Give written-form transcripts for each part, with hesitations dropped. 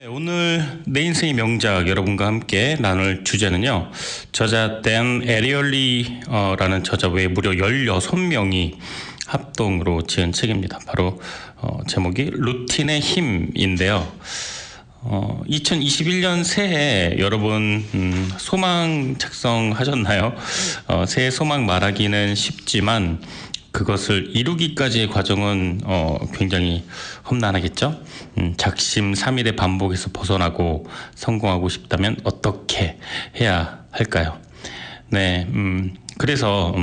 네, 오늘 내 인생의 명작 여러분과 함께 나눌 주제는요. 저자 댄 에리얼리라는 저자 외에 무려 16명이 합동으로 지은 책입니다. 바로 제목이 루틴의 힘인데요. 2021년 새해 여러분 소망 작성하셨나요? 새해 소망 말하기는 쉽지만 그것을 이루기까지의 과정은 굉장히 험난하겠죠. 작심삼일의 반복에서 벗어나고 성공하고 싶다면 어떻게 해야 할까요? 네, 그래서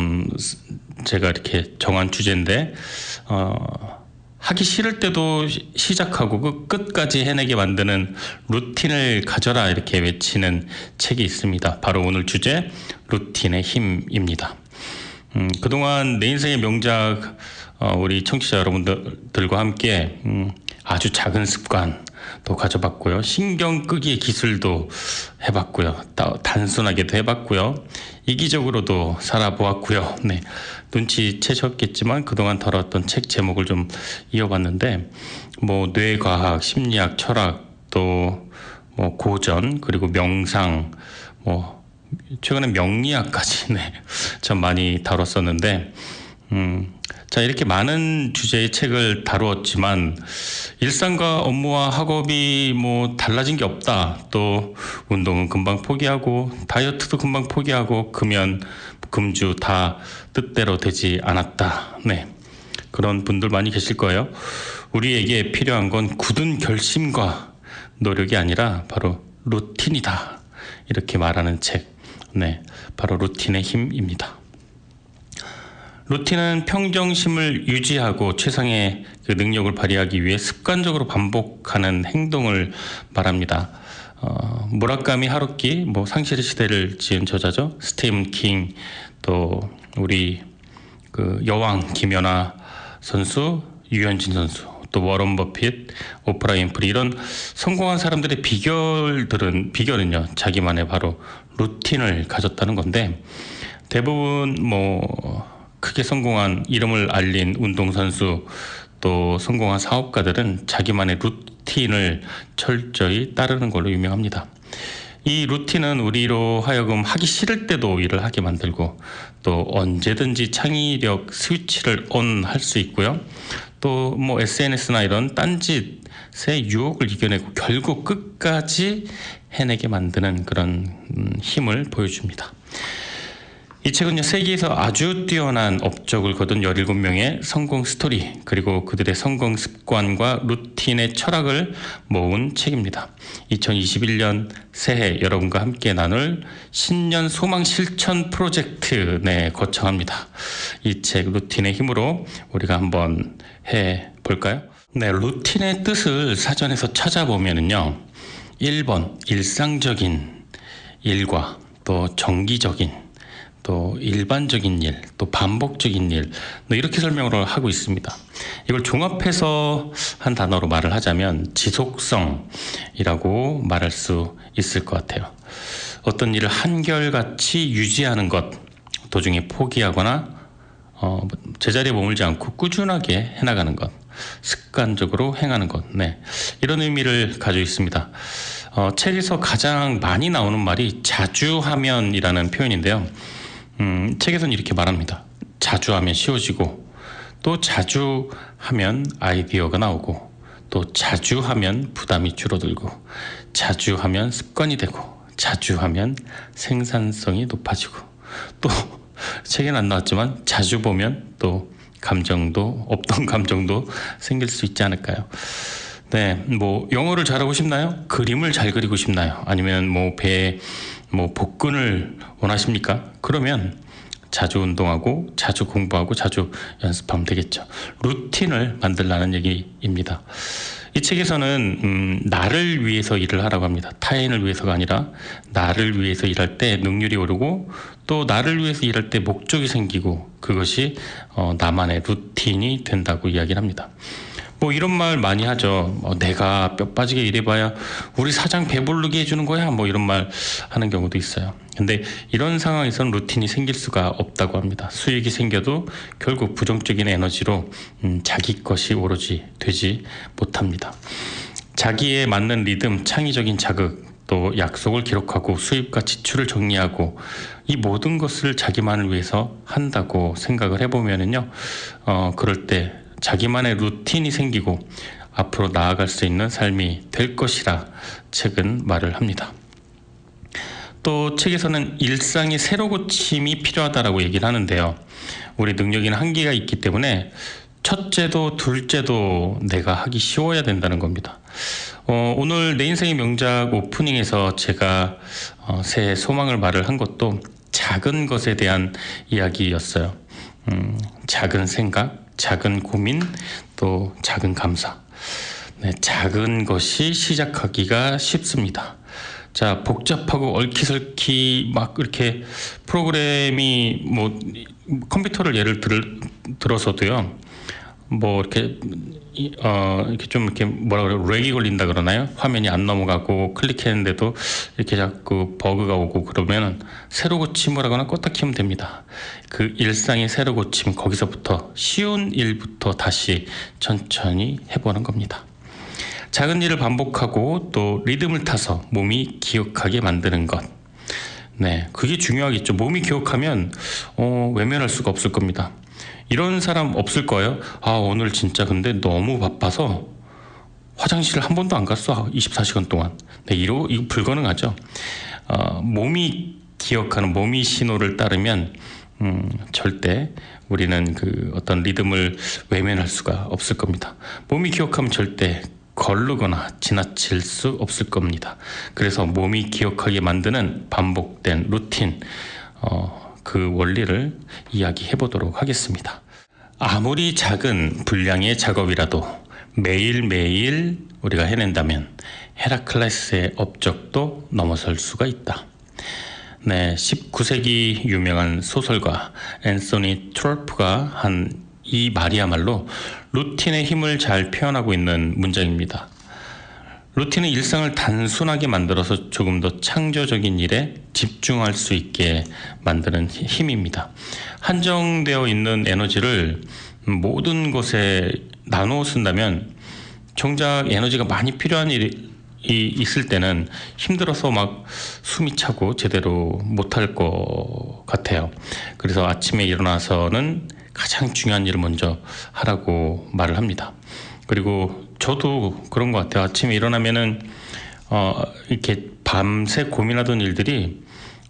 제가 이렇게 정한 주제인데 하기 싫을 때도 시작하고 그 끝까지 해내게 만드는 루틴을 가져라 이렇게 외치는 책이 있습니다. 바로 오늘 주제 루틴의 힘입니다. 그동안 내 인생의 명작 우리 청취자 여러분들과 함께 아주 작은 습관도 가져봤고요. 신경 끄기의 기술도 해봤고요. 단순하게도 해봤고요. 이기적으로도 살아보았고요. 네, 눈치채셨겠지만 그동안 다뤘던 책 제목을 좀 이어봤는데 뭐 뇌과학, 심리학, 철학 또 뭐 고전 그리고 명상 뭐 최근에 명리학까지 참 많이 다뤘었는데 자 이렇게 많은 주제의 책을 다루었지만 일상과 업무와 학업이 뭐 달라진 게 없다. 또 운동은 금방 포기하고 다이어트도 금방 포기하고 금연, 금주 다 뜻대로 되지 않았다. 네, 그런 분들 많이 계실 거예요. 우리에게 필요한 건 굳은 결심과 노력이 아니라 바로 루틴이다. 이렇게 말하는 책. 네, 바로 루틴의 힘입니다. 루틴은 평정심을 유지하고 최상의 그 능력을 발휘하기 위해 습관적으로 반복하는 행동을 말합니다. 무라카미 하루키, 뭐 상실의 시대를 지은 저자죠. 스티븐 킹, 또 우리 그 여왕 김연아 선수, 유현진 선수, 또 워런 버핏, 오프라 윈프리 이런 성공한 사람들의 비결은요 자기만의 바로 루틴을 가졌다는 건데 대부분 뭐 크게 성공한 이름을 알린 운동선수 또 성공한 사업가들은 자기만의 루틴을 철저히 따르는 걸로 유명합니다. 이 루틴은 우리로 하여금 하기 싫을 때도 일을 하게 만들고 또 언제든지 창의력 스위치를 ON 할 수 있고요. 또 뭐 SNS나 이런 딴짓의 유혹을 이겨내고 결국 끝까지 해내게 만드는 그런 힘을 보여줍니다. 이 책은요, 세계에서 아주 뛰어난 업적을 거둔 17명의 성공 스토리, 그리고 그들의 성공 습관과 루틴의 철학을 모은 책입니다. 2021년 새해 여러분과 함께 나눌 신년 소망 실천 프로젝트, 거창합니다. 이 책 루틴의 힘으로 우리가 한번 해볼까요? 네, 루틴의 뜻을 사전에서 찾아보면은요, 1번, 일상적인 일과 또 정기적인 또 일반적인 일, 또 반복적인 일, 이렇게 설명을 하고 있습니다. 이걸 종합해서 한 단어로 말을 하자면 지속성이라고 말할 수 있을 것 같아요. 어떤 일을 한결같이 유지하는 것, 도중에 포기하거나 제자리에 머물지 않고 꾸준하게 해나가는 것, 습관적으로 행하는 것, 이런 의미를 가지고 있습니다. 책에서 가장 많이 나오는 말이 자주 하면이라는 표현인데요. 책에서는 이렇게 말합니다. 자주 하면 쉬워지고 또 자주 하면 아이디어가 나오고 또 자주 하면 부담이 줄어들고 자주 하면 습관이 되고 자주 하면 생산성이 높아지고 또 책에는 안 나왔지만 자주 보면 또 감정도 없던 감정도 생길 수 있지 않을까요? 네, 뭐 영어를 잘하고 싶나요? 그림을 잘 그리고 싶나요? 아니면 뭐 배에 복근을 원하십니까? 그러면 자주 운동하고 자주 공부하고 자주 연습하면 되겠죠. 루틴을 만들라는 얘기입니다. 이 책에서는 나를 위해서 일을 하라고 합니다. 타인을 위해서가 아니라 나를 위해서 일할 때 능률이 오르고 또 나를 위해서 일할 때 목적이 생기고 그것이 나만의 루틴이 된다고 이야기를 합니다. 뭐 이런 말 많이 하죠. 내가 뼈 빠지게 일해봐야 우리 사장 배부르게 해주는 거야. 뭐 이런 말 하는 경우도 있어요. 근데 이런 상황에서는 루틴이 생길 수가 없다고 합니다. 수익이 생겨도 결국 부정적인 에너지로 자기 것이 오로지 되지 못합니다. 자기에 맞는 리듬, 창의적인 자극, 또 약속을 기록하고 수입과 지출을 정리하고 이 모든 것을 자기만을 위해서 한다고 생각을 해보면은요, 그럴 때 자기만의 루틴이 생기고 앞으로 나아갈 수 있는 삶이 될 것이라 책은 말을 합니다. 또 책에서는 일상의 새로 고침이 필요하다라고 얘기를 하는데요. 우리 능력에는 한계가 있기 때문에 첫째도 둘째도 내가 하기 쉬워야 된다는 겁니다. 오늘 내 인생의 명작 오프닝에서 제가 새해 소망을 말을 한 것도 작은 것에 대한 이야기였어요. 작은 생각, 작은 고민, 또 작은 감사. 네, 작은 것이 시작하기가 쉽습니다. 자, 복잡하고 얼키설키 막 이렇게 프로그램이 뭐 컴퓨터를 예를 들어서도요. 뭐 이렇게 이렇게 좀 이렇게 뭐라 그래요? 렉이 걸린다 그러나요? 화면이 안 넘어가고 클릭했는데도 이렇게 자꾸 버그가 오고 그러면 새로 고침을 하거나 껐다 키면 됩니다. 그 일상의 새로 고침, 거기서부터 쉬운 일부터 다시 천천히 해보는 겁니다. 작은 일을 반복하고 또 리듬을 타서 몸이 기억하게 만드는 것. 네, 그게 중요하겠죠. 몸이 기억하면 외면할 수가 없을 겁니다. 이런 사람 없을 거예요. 오늘 진짜 근데 너무 바빠서 화장실을 한 번도 안 갔어. 24시간 동안. 네, 이거 불가능하죠. 몸이 기억하는, 몸이 신호를 따르면 절대 우리는 그 어떤 리듬을 외면할 수가 없을 겁니다. 몸이 기억하면 절대 거르거나 지나칠 수 없을 겁니다. 그래서 몸이 기억하게 만드는 반복된 루틴, 그 원리를 이야기해 보도록 하겠습니다. 아무리 작은 분량의 작업이라도 매일매일 우리가 해낸다면 헤라클레스의 업적도 넘어설 수가 있다. 네, 19세기 유명한 소설가 앤서니 트롤프가 한 이 말이야말로 루틴의 힘을 잘 표현하고 있는 문장입니다. 루틴은 일상을 단순하게 만들어서 조금 더 창조적인 일에 집중할 수 있게 만드는 힘입니다. 한정되어 있는 에너지를 모든 것에 나누어 쓴다면 정작 에너지가 많이 필요한 일이 있을 때는 힘들어서 막 숨이 차고 제대로 못할 것 같아요. 그래서 아침에 일어나서는 가장 중요한 일을 먼저 하라고 말을 합니다. 그리고 저도 그런 것 같아요. 아침에 일어나면은 이렇게 밤새 고민하던 일들이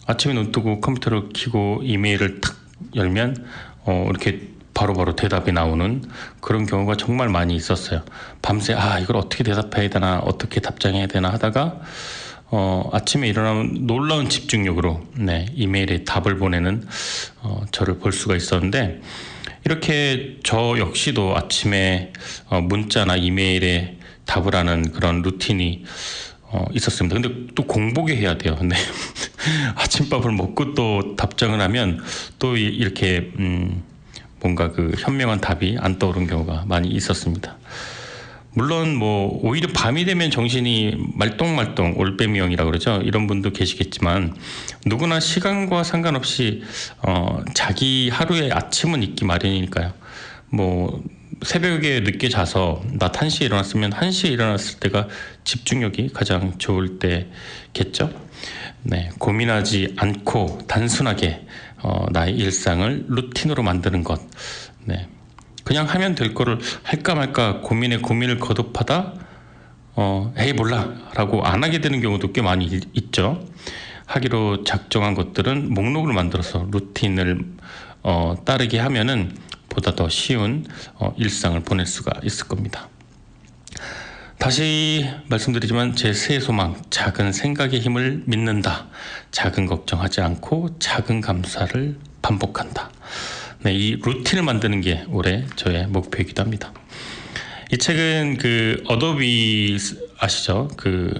아침에 눈 뜨고 컴퓨터를 켜고 이메일을 탁 열면 이렇게 바로바로 대답이 나오는 그런 경우가 정말 많이 있었어요. 밤새 이걸 어떻게 대답해야 되나, 어떻게 답장해야 되나 하다가 아침에 일어나면 놀라운 집중력으로 이메일에 답을 보내는 저를 볼 수가 있었는데, 이렇게 저 역시도 아침에 문자나 이메일에 답을 하는 그런 루틴이 있었습니다. 근데 또 공복에 해야 돼요. 근데 아침밥을 먹고 또 답장을 하면 또 이렇게 뭔가 그 현명한 답이 안 떠오른 경우가 많이 있었습니다. 물론 뭐 오히려 밤이 되면 정신이 말똥말똥 올빼미형이라고 그러죠. 이런 분도 계시겠지만 누구나 시간과 상관없이 자기 하루의 아침은 있기 마련이니까요. 뭐 새벽에 늦게 자서 낮 1시에 일어났으면 1시에 일어났을 때가 집중력이 가장 좋을 때겠죠. 네, 고민하지 않고 단순하게 나의 일상을 루틴으로 만드는 것. 네. 그냥 하면 될 거를 할까 말까 고민에 고민을 거듭하다 에이 몰라 라고 안 하게 되는 경우도 꽤 많이 있죠. 하기로 작정한 것들은 목록을 만들어서 루틴을 따르게 하면은 보다 더 쉬운 일상을 보낼 수가 있을 겁니다. 다시 말씀드리지만 제 새해 소망, 작은 생각의 힘을 믿는다. 작은 걱정하지 않고 작은 감사를 반복한다. 네, 이 루틴을 만드는 게 올해 저의 목표이기도 합니다. 이 책은 그 어도비 아시죠? 그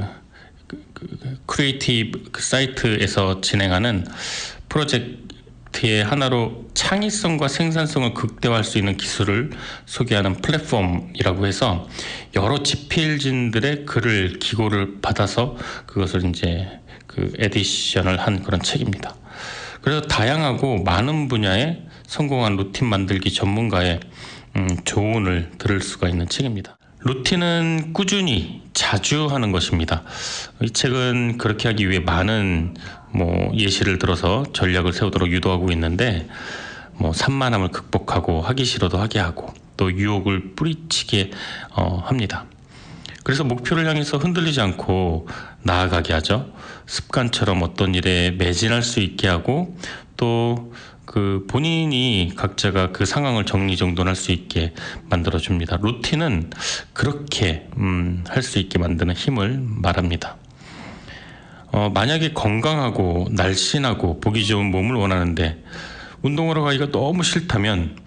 크리에이티브 사이트에서 진행하는 프로젝트의 하나로 창의성과 생산성을 극대화할 수 있는 기술을 소개하는 플랫폼이라고 해서 여러 집필진들의 글을 기고를 받아서 그것을 이제 그 에디션을 한 그런 책입니다. 그래서 다양하고 많은 분야의 성공한 루틴 만들기 전문가의 조언을 들을 수가 있는 책입니다. 루틴은 꾸준히 자주 하는 것입니다. 이 책은 그렇게 하기 위해 많은 예시를 들어서 전략을 세우도록 유도하고 있는데 산만함을 극복하고 하기 싫어도 하게 하고 또 유혹을 뿌리치게 합니다. 그래서 목표를 향해서 흔들리지 않고 나아가게 하죠. 습관처럼 어떤 일에 매진할 수 있게 하고 또 본인이 각자가 그 상황을 정리정돈할 수 있게 만들어줍니다. 루틴은 그렇게 할 수 있게 만드는 힘을 말합니다. 만약에 건강하고 날씬하고 보기 좋은 몸을 원하는데 운동하러 가기가 너무 싫다면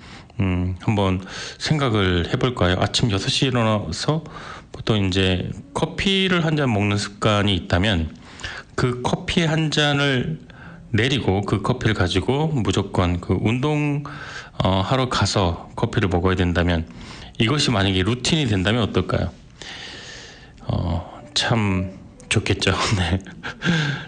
한번 생각을 해볼까요? 아침 6시에 일어나서 보통 이제 커피를 한 잔 먹는 습관이 있다면 그 커피 한 잔을 내리고 그 커피를 가지고 무조건 운동 하러 가서 커피를 먹어야 된다면 이것이 만약에 루틴이 된다면 어떨까요? 참 좋겠죠. 네.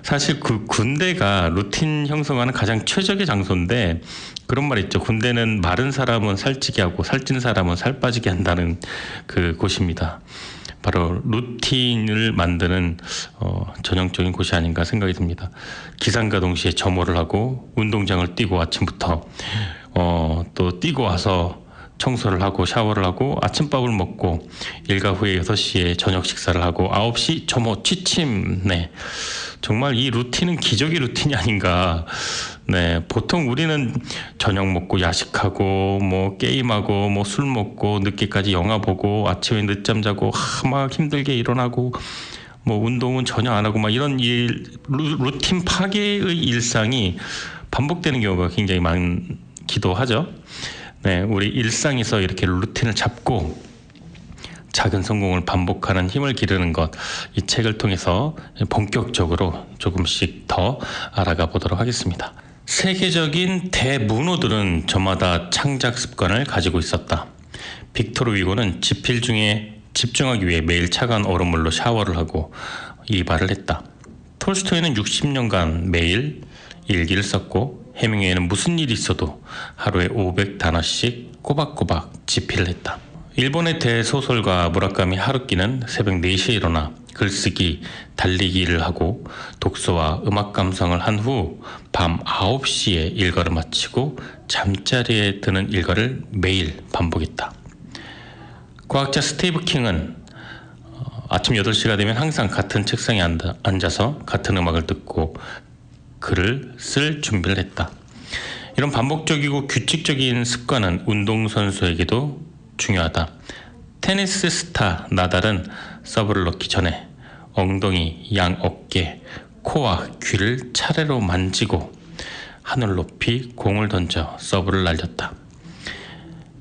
사실 군대가 루틴 형성하는 가장 최적의 장소인데 그런 말 있죠. 군대는 마른 사람은 살찌게 하고 살찐 사람은 살 빠지게 한다는 곳입니다. 바로 루틴을 만드는 전형적인 곳이 아닌가 생각이 듭니다. 기상과 동시에 점호를 하고 운동장을 뛰고 아침부터 또 뛰고 와서 청소를 하고 샤워를 하고 아침밥을 먹고 일과 후에 6시에 저녁 식사를 하고 9시 점호 취침. 네. 정말 이 루틴은 기적의 루틴이 아닌가. 네, 보통 우리는 저녁 먹고 야식하고 게임하고 술 먹고 늦게까지 영화 보고 아침에 늦잠 자고 막 힘들게 일어나고 운동은 전혀 안 하고 이런 루틴 파괴의 일상이 반복되는 경우가 굉장히 많기도 하죠. 네, 우리 일상에서 이렇게 루틴을 잡고 작은 성공을 반복하는 힘을 기르는 것, 이 책을 통해서 본격적으로 조금씩 더 알아가 보도록 하겠습니다. 세계적인 대문호들은 저마다 창작 습관을 가지고 있었다. 빅토르 위고는 집필 중에 집중하기 위해 매일 차가운 얼음물로 샤워를 하고 이발을 했다. 톨스토이는 60년간 매일 일기를 썼고 해밍웨이는 무슨 일이 있어도 하루에 500단어씩 꼬박꼬박 집필을 했다. 일본의 대소설가 무라카미 하루키는 새벽 4시에 일어나 글쓰기, 달리기를 하고 독서와 음악 감상을 한 후 밤 9시에 일과를 마치고 잠자리에 드는 일과를 매일 반복했다. 과학자 스티브 킹은 아침 8시가 되면 항상 같은 책상에 앉아서 같은 음악을 듣고 글을 쓸 준비를 했다. 이런 반복적이고 규칙적인 습관은 운동선수에게도 중요하다. 테니스 스타 나달은 서브를 넣기 전에 엉덩이, 양 어깨, 코와 귀를 차례로 만지고 하늘 높이 공을 던져 서브를 날렸다.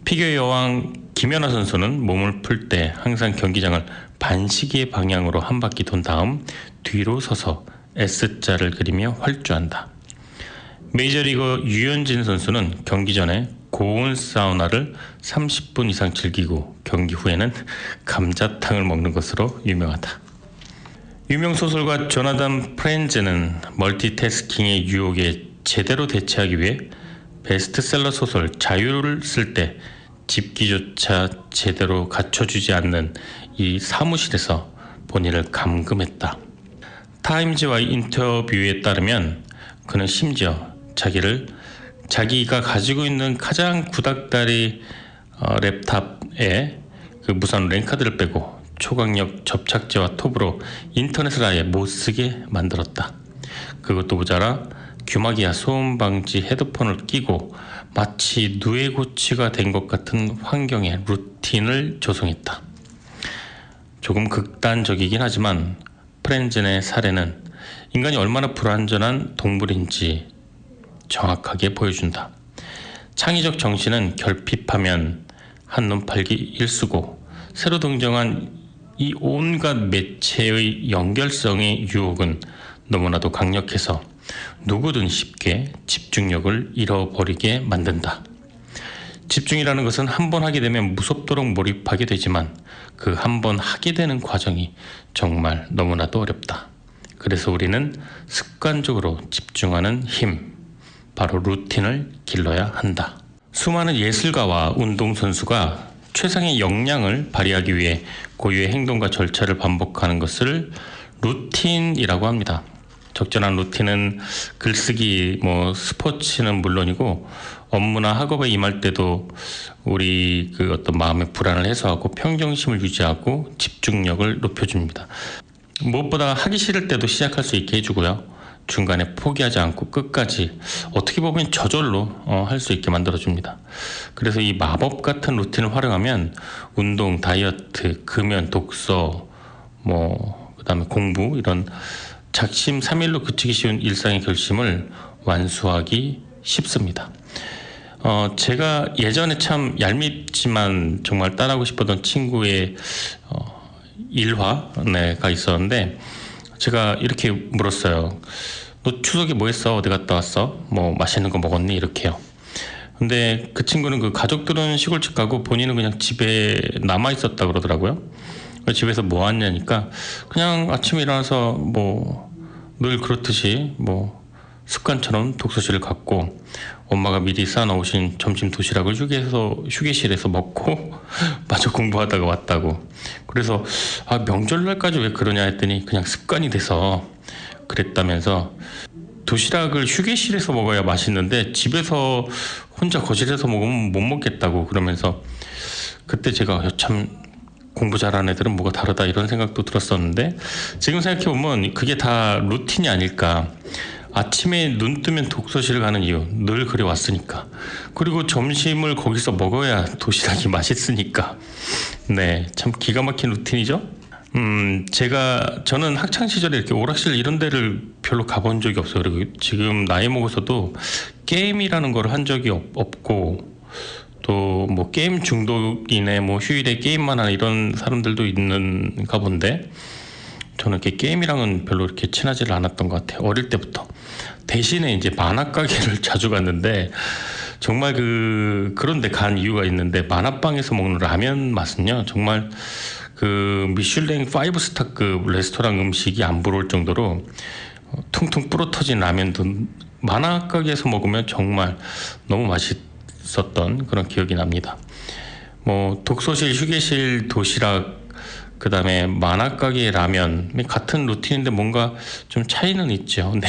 피겨 여왕 김연아 선수는 몸을 풀 때 항상 경기장을 반시계 방향으로 한 바퀴 돈 다음 뒤로 서서 S자를 그리며 활주한다. 메이저리거 유현진 선수는 경기 전에 고온 사우나를 30분 이상 즐기고 경기 후에는 감자탕을 먹는 것으로 유명하다. 유명 소설가 조나단 프렌즈는 멀티태스킹의 유혹에 제대로 대처하기 위해 베스트셀러 소설 자유를 쓸 때 집기조차 제대로 갖춰주지 않는 이 사무실에서 본인을 감금했다. 타임즈와의 인터뷰에 따르면 그는 심지어 자기가 가지고 있는 가장 구닥다리 랩탑에 무선 랜카드를 빼고 초강력 접착제와 톱으로 인터넷을 아예 못쓰게 만들었다. 그것도 모자라 귀마개와 소음 방지 헤드폰을 끼고 마치 누에고치가 된 것 같은 환경에 루틴을 조성했다. 조금 극단적이긴 하지만 프렌젠의 사례는 인간이 얼마나 불완전한 동물인지 정확하게 보여준다. 창의적 정신은 결핍하면 한눈 팔기 일쑤고 새로 등장한 이 온갖 매체의 연결성의 유혹은 너무나도 강력해서 누구든 쉽게 집중력을 잃어버리게 만든다. 집중이라는 것은 한 번 하게 되면 무섭도록 몰입하게 되지만 그 한 번 하게 되는 과정이 정말 너무나도 어렵다. 그래서 우리는 습관적으로 집중하는 힘, 바로 루틴을 길러야 한다. 수많은 예술가와 운동선수가 최상의 역량을 발휘하기 위해 고유의 행동과 절차를 반복하는 것을 루틴이라고 합니다. 적절한 루틴은 글쓰기, 스포츠는 물론이고 업무나 학업에 임할 때도 우리 어떤 마음의 불안을 해소하고 평정심을 유지하고 집중력을 높여줍니다. 무엇보다 하기 싫을 때도 시작할 수 있게 해주고요. 중간에 포기하지 않고 끝까지 어떻게 보면 저절로 할 수 있게 만들어줍니다. 그래서 이 마법 같은 루틴을 활용하면 운동, 다이어트, 금연, 독서, 그다음에 공부 이런 작심삼일로 그치기 쉬운 일상의 결심을 완수하기 쉽습니다. 제가 예전에 참 얄밉지만 정말 따라하고 싶었던 친구의 일화가 있었는데 제가 이렇게 물었어요. 너 추석에 뭐 했어? 어디 갔다 왔어? 맛있는 거 먹었니? 이렇게요. 근데 그 친구는 그 가족들은 시골집 가고 본인은 그냥 집에 남아 있었다 그러더라고요. 집에서 뭐 하냐니까 그냥 아침에 일어나서 늘 그렇듯이 습관처럼 독서실을 갔고 엄마가 미리 쌓아놓으신 점심 도시락을 휴게실에서 먹고 마저 공부하다가 왔다고. 그래서 명절날까지 왜 그러냐 했더니 그냥 습관이 돼서 그랬다면서 도시락을 휴게실에서 먹어야 맛있는데 집에서 혼자 거실에서 먹으면 못 먹겠다고 그러면서 그때 제가 참 공부 잘하는 애들은 뭐가 다르다 이런 생각도 들었었는데 지금 생각해보면 그게 다 루틴이 아닐까. 아침에 눈 뜨면 독서실 가는 이유 늘 그래왔으니까, 그리고 점심을 거기서 먹어야 도시락이 맛있으니까. 네, 참 기가 막힌 루틴이죠. 저는 학창 시절에 이렇게 오락실 이런 데를 별로 가본 적이 없어요. 그리고 지금 나이 먹어서도 게임이라는 걸 한 적이 없고, 또 게임 중독이네, 휴일에 게임만 하는 이런 사람들도 있는가 본데, 저는 이렇게 게임이랑은 별로 이렇게 친하지를 않았던 것 같아요. 어릴 때부터. 대신에 이제 만화 가게를 자주 갔는데, 정말 그런데 간 이유가 있는데, 만화방에서 먹는 라면 맛은요, 정말 미슐랭 5스타급 레스토랑 음식이 안 부러울 정도로 퉁퉁 불어터진 라면도 만화 가게에서 먹으면 정말 너무 맛있었던 그런 기억이 납니다. 독서실, 휴게실, 도시락, 그 다음에 만화 가게 라면, 같은 루틴인데 뭔가 좀 차이는 있죠. 네.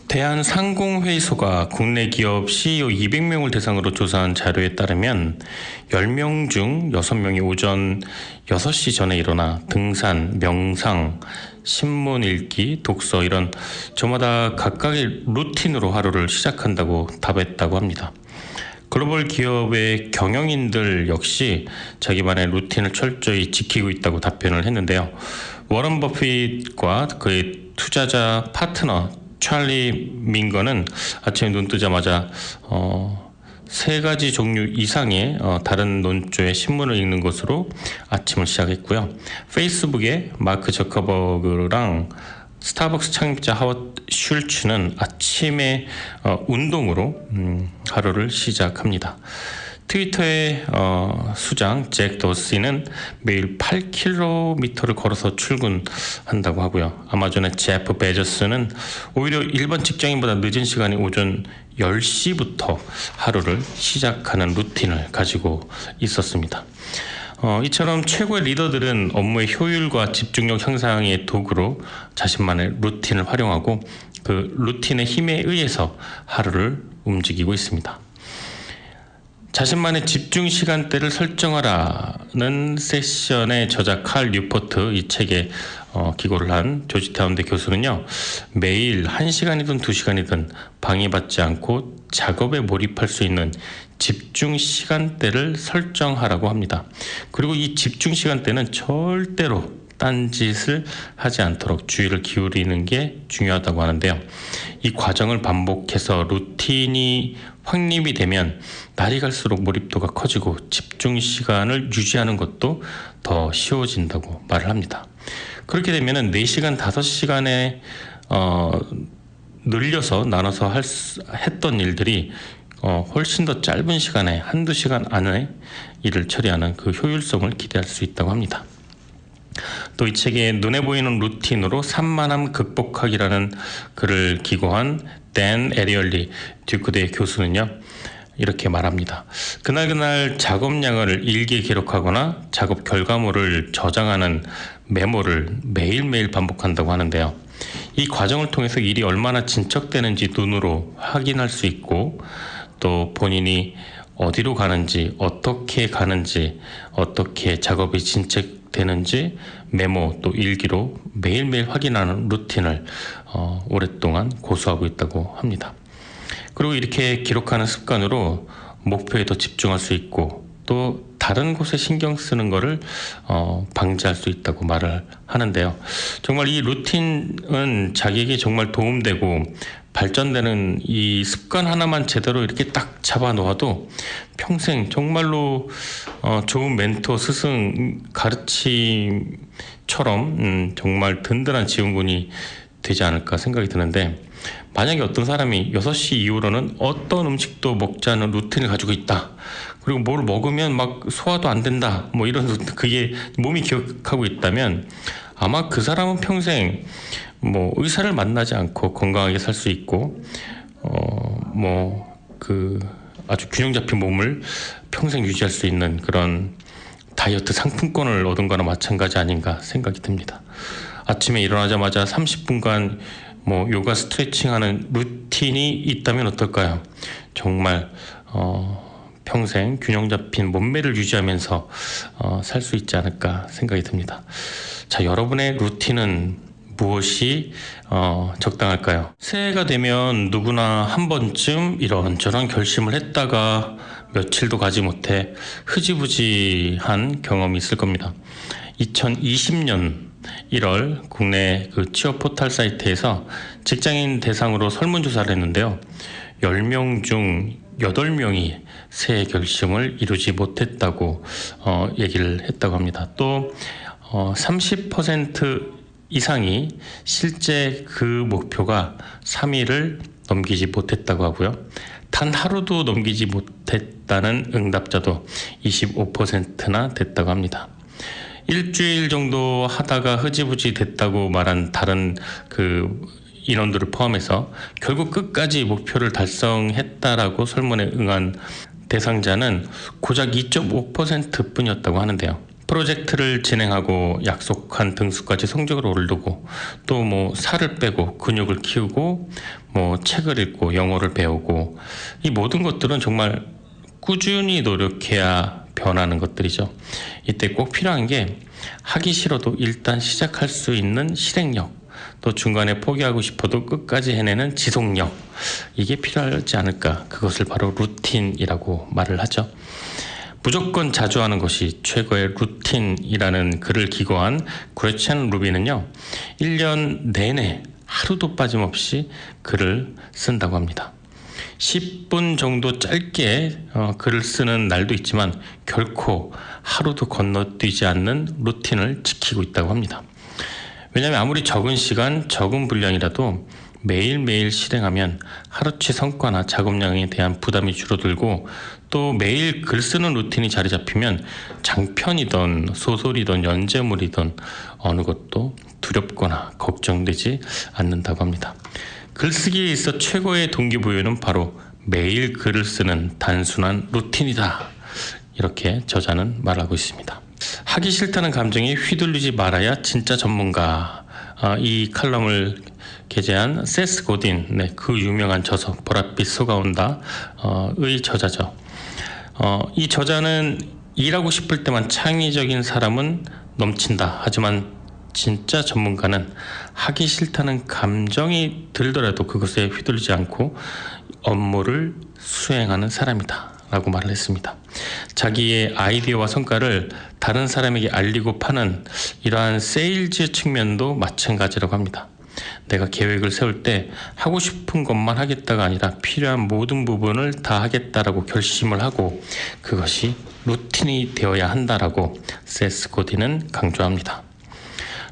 대한상공회의소가 국내 기업 CEO 200명을 대상으로 조사한 자료에 따르면 10명 중 6명이 오전 6시 전에 일어나 등산, 명상, 신문 읽기, 독서 이런 저마다 각각의 루틴으로 하루를 시작한다고 답했다고 합니다. 글로벌 기업의 경영인들 역시 자기만의 루틴을 철저히 지키고 있다고 답변을 했는데요. 워런 버핏과 그의 투자자 파트너 찰리 민거는 아침에 눈 뜨자마자 3가지 종류 이상의 다른 논조의 신문을 읽는 것으로 아침을 시작했고요. 페이스북의 마크 저커버그랑 스타벅스 창립자 하워드 슐츠는 아침에 운동으로 하루를 시작합니다. 트위터의 수장 잭 도시는 매일 8km를 걸어서 출근한다고 하고요. 아마존의 제프 베조스는 오히려 일반 직장인보다 늦은 시간인 오전 10시부터 하루를 시작하는 루틴을 가지고 있었습니다. 이처럼 최고의 리더들은 업무의 효율과 집중력 향상의 도구로 자신만의 루틴을 활용하고 그 루틴의 힘에 의해서 하루를 움직이고 있습니다. 자신만의 집중 시간대를 설정하라는 세션의 저자 칼 뉴포트, 이 책에 기고를 한 조지타운대 교수는요, 매일 1시간이든 2시간이든 방해받지 않고 작업에 몰입할 수 있는 집중 시간대를 설정하라고 합니다. 그리고 이 집중 시간대는 절대로 딴짓을 하지 않도록 주의를 기울이는 게 중요하다고 하는데요. 이 과정을 반복해서 루틴이 확립이 되면 날이 갈수록 몰입도가 커지고 집중 시간을 유지하는 것도 더 쉬워진다고 말을 합니다. 그렇게 되면 4시간, 5시간에 늘려서 나눠서 했던 일들이 훨씬 더 짧은 시간에 1-2시간 안에 일을 처리하는 그 효율성을 기대할 수 있다고 합니다. 또 이 책에 눈에 보이는 루틴으로 산만함 극복하기라는 글을 기고한 댄 에리얼리 듀크대 교수는요, 이렇게 말합니다. 그날그날 작업량을 일기에 기록하거나 작업 결과물을 저장하는 메모를 매일매일 반복한다고 하는데요. 이 과정을 통해서 일이 얼마나 진척되는지 눈으로 확인할 수 있고, 또 본인이 어디로 가는지, 어떻게 가는지, 어떻게 작업이 진척되는지 메모 또 일기로 매일매일 확인하는 루틴을 오랫동안 고수하고 있다고 합니다. 그리고 이렇게 기록하는 습관으로 목표에 더 집중할 수 있고, 또 다른 곳에 신경 쓰는 것을 방지할 수 있다고 말을 하는데요. 정말 이 루틴은 자기에게 정말 도움되고 발전되는 이 습관 하나만 제대로 이렇게 딱 잡아 놓아도 평생 정말로 좋은 멘토, 스승 가르침처럼 정말 든든한 지원군이 되지 않을까 생각이 드는데, 만약에 어떤 사람이 6시 이후로는 어떤 음식도 먹지 않는 루틴을 가지고 있다, 그리고 뭘 먹으면 막 소화도 안 된다, 뭐 이런, 그게 몸이 기억하고 있다면 아마 그 사람은 평생 뭐 의사를 만나지 않고 건강하게 살 수 있고, 아주 균형 잡힌 몸을 평생 유지할 수 있는 그런 다이어트 상품권을 얻은 거나 마찬가지 아닌가 생각이 듭니다. 아침에 일어나자마자 30분간 뭐 요가 스트레칭하는 루틴이 있다면 어떨까요? 정말 평생 균형 잡힌 몸매를 유지하면서 살 수 있지 않을까 생각이 듭니다. 자, 여러분의 루틴은 무엇이 적당할까요? 새해가 되면 누구나 한 번쯤 이런저런 결심을 했다가 며칠도 가지 못해 흐지부지한 경험이 있을 겁니다. 2020년 1월 국내 그 취업 포털 사이트에서 직장인 대상으로 설문조사를 했는데요. 10명 중 8명이 새해 결심을 이루지 못했다고 얘기를 했다고 합니다. 또 30% 이상이 실제 그 목표가 3일을 넘기지 못했다고 하고요. 단 하루도 넘기지 못했다는 응답자도 25%나 됐다고 합니다. 일주일 정도 하다가 흐지부지 됐다고 말한 다른 그 인원들을 포함해서 결국 끝까지 목표를 달성했다라고 설문에 응한 대상자는 고작 2.5% 뿐이었다고 하는데요. 프로젝트를 진행하고 약속한 등수까지 성적을 오르고, 또 뭐 살을 빼고 근육을 키우고 뭐 책을 읽고 영어를 배우고, 이 모든 것들은 정말 꾸준히 노력해야 변하는 것들이죠. 이때 꼭 필요한 게 하기 싫어도 일단 시작할 수 있는 실행력, 또 중간에 포기하고 싶어도 끝까지 해내는 지속력, 이게 필요하지 않을까. 그것을 바로 루틴이라고 말을 하죠. 무조건 자주 하는 것이 최고의 루틴이라는 글을 기고한 그레첸 루비는요, 1년 내내 하루도 빠짐없이 글을 쓴다고 합니다. 10분 정도 짧게 글을 쓰는 날도 있지만 결코 하루도 건너뛰지 않는 루틴을 지키고 있다고 합니다. 왜냐하면 아무리 적은 시간, 적은 분량이라도 매일매일 실행하면 하루치 성과나 작업량에 대한 부담이 줄어들고, 또 매일 글 쓰는 루틴이 자리 잡히면 장편이든 소설이든 연재물이든 어느 것도 두렵거나 걱정되지 않는다고 합니다. 글쓰기에 있어 최고의 동기부여는 바로 매일 글을 쓰는 단순한 루틴이다, 이렇게 저자는 말하고 있습니다. 하기 싫다는 감정에 휘둘리지 말아야 진짜 전문가. 이 칼럼을 게재한 세스 고딘, 그 유명한 저서 보랏빛 쏘가온다의 저자죠. 이 저자는 일하고 싶을 때만 창의적인 사람은 넘친다, 하지만 진짜 전문가는 하기 싫다는 감정이 들더라도 그것에 휘둘리지 않고 업무를 수행하는 사람이다 라고 말을 했습니다. 자기의 아이디어와 성과를 다른 사람에게 알리고 파는 이러한 세일즈 측면도 마찬가지라고 합니다. 내가 계획을 세울 때 하고 싶은 것만 하겠다가 아니라 필요한 모든 부분을 다 하겠다라고 결심을 하고 그것이 루틴이 되어야 한다라고 세스 고딘은 강조합니다.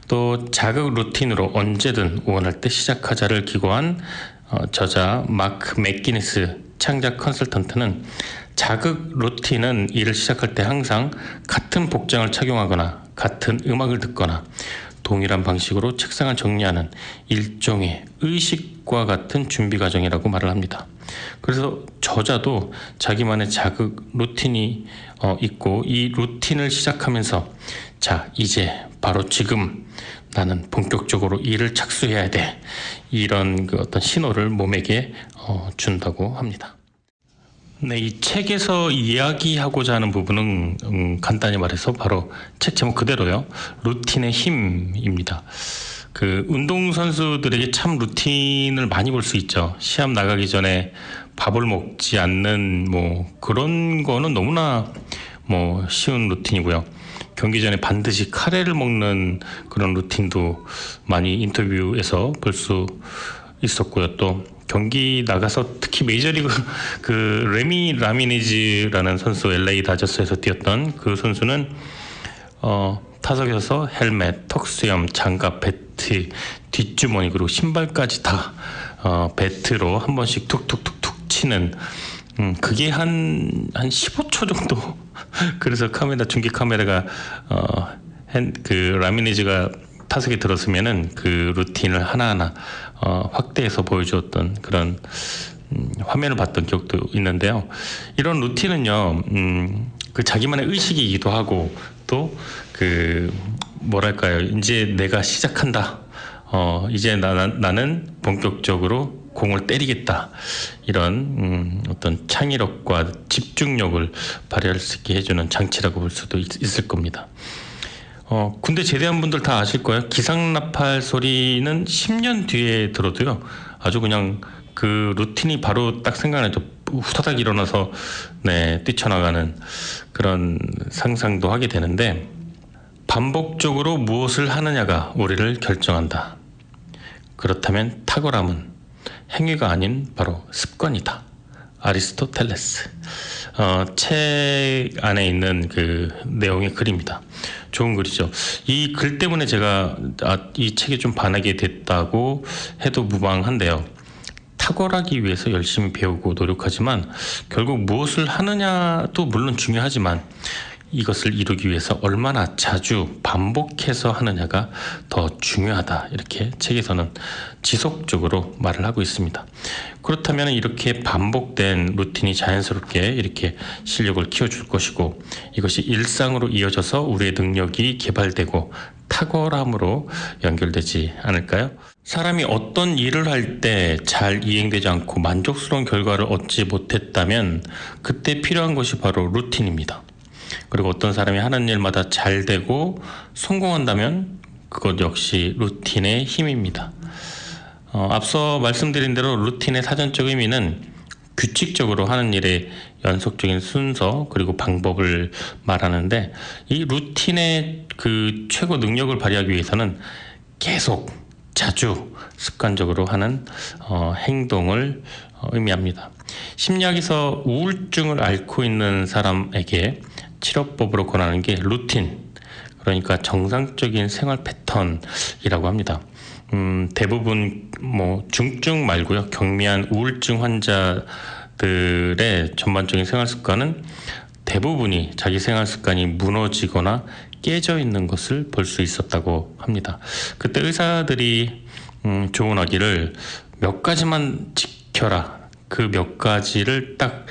또 자극 루틴으로 언제든 원할 때 시작하자를 기고한 저자 마크 맥기니스 창작 컨설턴트는 자극 루틴은 일을 시작할 때 항상 같은 복장을 착용하거나 같은 음악을 듣거나 동일한 방식으로 책상을 정리하는 일종의 의식과 같은 준비 과정이라고 말을 합니다. 그래서 저자도 자기만의 자극 루틴이 있고 이 루틴을 시작하면서 자, 이제 바로 지금 나는 본격적으로 일을 착수해야 돼. 이런 그 어떤 신호를 몸에게 준다고 합니다. 네, 이 책에서 이야기하고자 하는 부분은 간단히 말해서 바로 책 제목 그대로요. 루틴의 힘입니다. 그 운동선수들에게 참 루틴을 많이 볼 수 있죠. 시합 나가기 전에 밥을 먹지 않는 뭐 그런 거는 너무나 뭐 쉬운 루틴이고요. 경기 전에 반드시 카레를 먹는 그런 루틴도 많이 인터뷰에서 볼 수 있었고요. 또 경기 나가서 특히 메이저리그 그 레미 라미니즈라는 선수 LA 다저스에서 뛰었던 그 선수는 타석에서 헬멧, 턱수염, 장갑, 배트, 뒷주머니 그리고 신발까지 다 배트로 한 번씩 툭툭툭툭 치는 그게 한 15초 정도 그래서 중계 카메라가 그 라미니즈가 타석에 들었으면은 그 루틴을 하나하나 확대해서 보여주었던 그런 화면을 봤던 기억도 있는데요. 이런 루틴은요, 그 자기만의 의식이기도 하고 또 그 뭐랄까요, 이제 내가 시작한다. 이제 나는 본격적으로 공을 때리겠다. 이런 어떤 창의력과 집중력을 발휘할 수 있게 해주는 장치라고 볼 수도 있을 겁니다. 군대 제대한 분들 다 아실 거예요. 기상나팔 소리는 10년 뒤에 들어도요. 아주 그냥 그 루틴이 바로 딱 생각나죠. 후다닥 일어나서 뛰쳐나가는 그런 상상도 하게 되는데 반복적으로 무엇을 하느냐가 우리를 결정한다. 그렇다면 탁월함은 행위가 아닌 바로 습관이다. 아리스토텔레스. 책 안에 있는 그 내용의 글입니다. 좋은 글이죠. 이 글 때문에 제가 이 책에 좀 반하게 됐다고 해도 무방한데요. 탁월하기 위해서 열심히 배우고 노력하지만 결국 무엇을 하느냐도 물론 중요하지만 이것을 이루기 위해서 얼마나 자주 반복해서 하느냐가 더 중요하다. 이렇게 책에서는 지속적으로 말을 하고 있습니다. 그렇다면 이렇게 반복된 루틴이 자연스럽게 이렇게 실력을 키워줄 것이고 이것이 일상으로 이어져서 우리의 능력이 개발되고 탁월함으로 연결되지 않을까요? 사람이 어떤 일을 할 때 잘 이행되지 않고 만족스러운 결과를 얻지 못했다면 그때 필요한 것이 바로 루틴입니다. 그리고 어떤 사람이 하는 일마다 잘 되고 성공한다면 그것 역시 루틴의 힘입니다. 앞서 말씀드린 대로 루틴의 사전적 의미는 규칙적으로 하는 일의 연속적인 순서 그리고 방법을 말하는데 이 루틴의 그 최고 능력을 발휘하기 위해서는 계속 자주 습관적으로 하는 행동을 의미합니다. 심리학에서 우울증을 앓고 있는 사람에게 치료법으로 권하는 게 루틴, 그러니까 정상적인 생활 패턴이라고 합니다. 대부분 뭐 중증 말고요, 경미한 우울증 환자들의 전반적인 생활 습관은 대부분이 자기 생활 습관이 무너지거나 깨져 있는 것을 볼 수 있었다고 합니다. 그때 의사들이 조언하기를 몇 가지만 지켜라. 그 몇 가지를 딱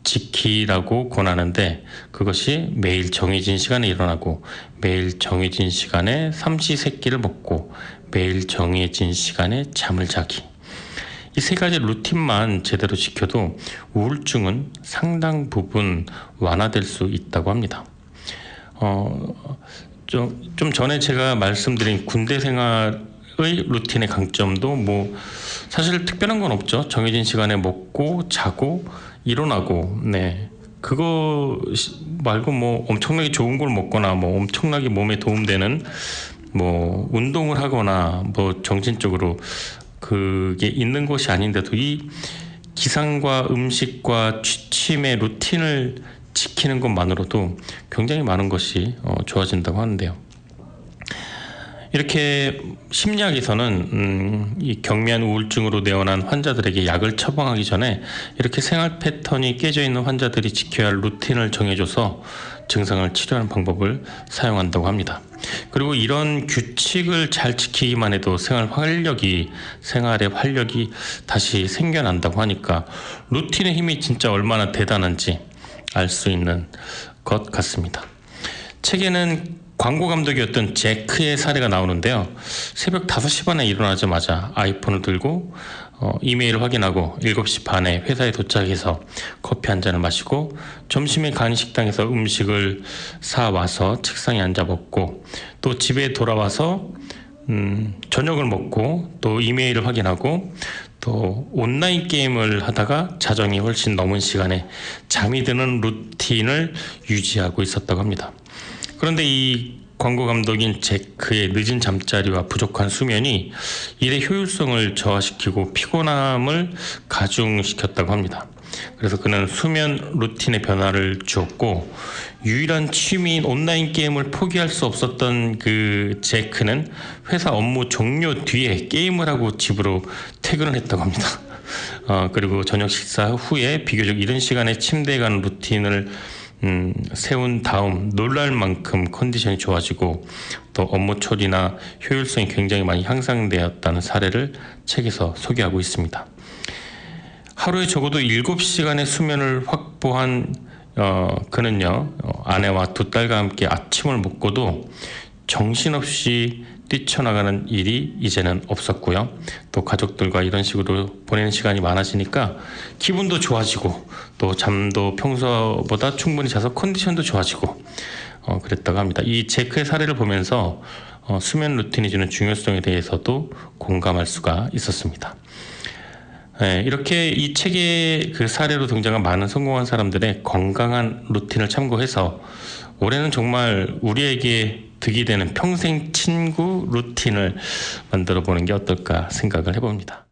지키라고 권하는데 그것이 매일 정해진 시간에 일어나고 매일 정해진 시간에 삼시세끼를 먹고 매일 정해진 시간에 잠을 자기. 이 세 가지 루틴만 제대로 지켜도 우울증은 상당 부분 완화될 수 있다고 합니다. 좀 전에 제가 말씀드린 군대 생활의 루틴의 강점도 뭐 사실 특별한 건 없죠. 정해진 시간에 먹고 자고 일어나고, 그거 말고 뭐 엄청나게 좋은 걸 먹거나 뭐 엄청나게 몸에 도움되는 뭐 운동을 하거나 뭐 정신적으로 그게 있는 것이 아닌데도 이 기상과 음식과 취침의 루틴을 지키는 것만으로도 굉장히 많은 것이 좋아진다고 하는데요. 이렇게 심리학에서는 이 경미한 우울증으로 내원한 환자들에게 약을 처방하기 전에 이렇게 생활 패턴이 깨져 있는 환자들이 지켜야 할 루틴을 정해줘서 증상을 치료하는 방법을 사용한다고 합니다. 그리고 이런 규칙을 잘 지키기만 해도 생활의 활력이 다시 생겨난다고 하니까 루틴의 힘이 진짜 얼마나 대단한지 알 수 있는 것 같습니다. 책에는 광고 감독이었던 제크의 사례가 나오는데요. 새벽 5시 반에 일어나자마자 아이폰을 들고 이메일을 확인하고 7시 반에 회사에 도착해서 커피 한 잔을 마시고 점심에 간 식당에서 음식을 사와서 책상에 앉아 먹고 또 집에 돌아와서 저녁을 먹고 또 이메일을 확인하고 또 온라인 게임을 하다가 자정이 훨씬 넘은 시간에 잠이 드는 루틴을 유지하고 있었다고 합니다. 그런데 이 광고 감독인 제크의 늦은 잠자리와 부족한 수면이 일의 효율성을 저하시키고 피곤함을 가중시켰다고 합니다. 그래서 그는 수면 루틴의 변화를 주었고 유일한 취미인 온라인 게임을 포기할 수 없었던 그 제크는 회사 업무 종료 뒤에 게임을 하고 집으로 퇴근을 했다고 합니다. 그리고 저녁 식사 후에 비교적 이른 시간에 침대에 가는 루틴을 세운 다음 놀랄 만큼 컨디션이 좋아지고 또 업무 처리나 효율성이 굉장히 많이 향상되었다는 사례를 책에서 소개하고 있습니다. 하루에 적어도 7시간의 수면을 확보한 그는요, 아내와 2딸과 함께 아침을 먹고도 정신없이 뛰쳐나가는 일이 이제는 없었고요. 또 가족들과 이런 식으로 보내는 시간이 많아지니까 기분도 좋아지고 또 잠도 평소보다 충분히 자서 컨디션도 좋아지고 그랬다고 합니다. 이 제크의 사례를 보면서 수면 루틴이 주는 중요성에 대해서도 공감할 수가 있었습니다. 네, 이렇게 이 책의 그 사례로 등장한 많은 성공한 사람들의 건강한 루틴을 참고해서 올해는 정말 우리에게 득이 되는 평생 친구 루틴을 만들어 보는 게 어떨까 생각을 해봅니다.